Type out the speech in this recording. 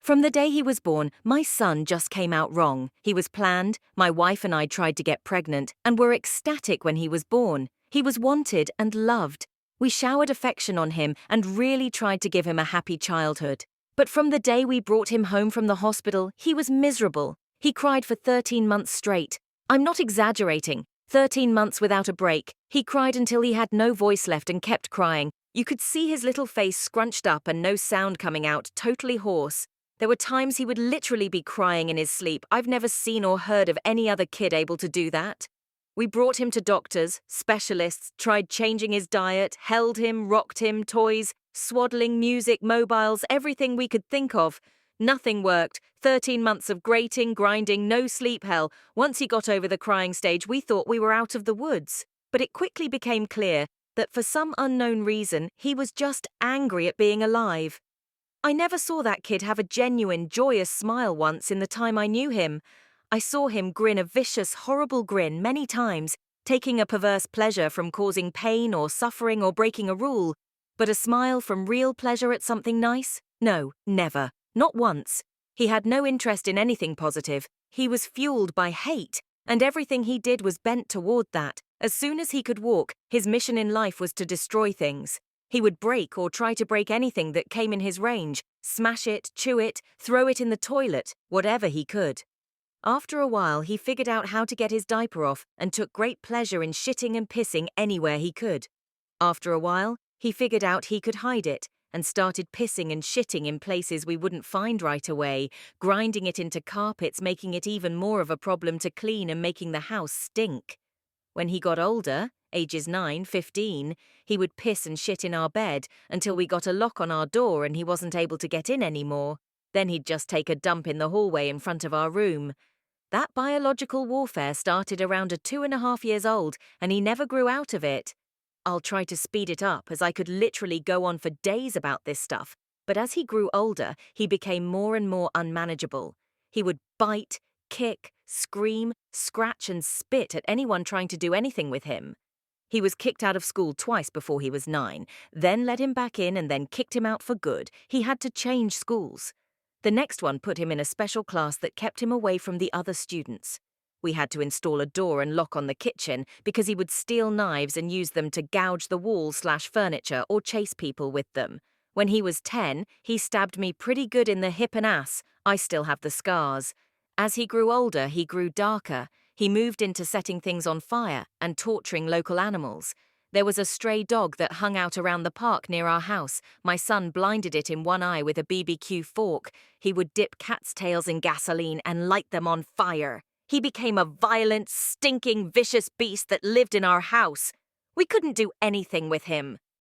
From the day he was born, my son just came out wrong. He was planned, my wife and I tried to get pregnant, and were ecstatic when he was born. He was wanted and loved. We showered affection on him and really tried to give him a happy childhood. But from the day we brought him home from the hospital, he was miserable. He cried for 13 months straight. I'm not exaggerating. 13 months without a break. He cried until he had no voice left and kept crying. You could see his little face scrunched up and no sound coming out, totally hoarse. There were times he would literally be crying in his sleep. I've never seen or heard of any other kid able to do that. We brought him to doctors, specialists, tried changing his diet, held him, rocked him, toys, swaddling, music, mobiles, everything we could think of. Nothing worked. 13 months of grating, grinding, no sleep hell. Once he got over the crying stage, we thought we were out of the woods. But it quickly became clear that for some unknown reason, he was just angry at being alive. I never saw that kid have a genuine, joyous smile once in the time I knew him. I saw him grin a vicious, horrible grin many times, taking a perverse pleasure from causing pain or suffering or breaking a rule. But a smile from real pleasure at something nice? No, never. Not once. He had no interest in anything positive. He was fueled by hate, and everything he did was bent toward that. As soon as he could walk, his mission in life was to destroy things. He would break or try to break anything that came in his range, smash it, chew it, throw it in the toilet, whatever he could. After a while, he figured out how to get his diaper off and took great pleasure in shitting and pissing anywhere he could. After a while, he figured out he could hide it and started pissing and shitting in places we wouldn't find right away, grinding it into carpets, making it even more of a problem to clean and making the house stink. When he got older, ages 9, 15, he would piss and shit in our bed until we got a lock on our door and he wasn't able to get in anymore. Then he'd just take a dump in the hallway in front of our room. That biological warfare started around 2.5 years old and he never grew out of it. I'll try to speed it up as I could literally go on for days about this stuff, but as he grew older, he became more and more unmanageable. He would bite, kick, scream, scratch and spit at anyone trying to do anything with him. He was kicked out of school twice before he was 9, then let him back in and then kicked him out for good. He had to change schools. The next one put him in a special class that kept him away from the other students. We had to install a door and lock on the kitchen because he would steal knives and use them to gouge the wall/furniture or chase people with them. When he was 10, he stabbed me pretty good in the hip and ass. I still have the scars. As he grew older, he grew darker. He moved into setting things on fire and torturing local animals. There was a stray dog that hung out around the park near our house. My son blinded it in one eye with a BBQ fork. He would dip cats' tails in gasoline and light them on fire. He became a violent, stinking, vicious beast that lived in our house. We couldn't do anything with him.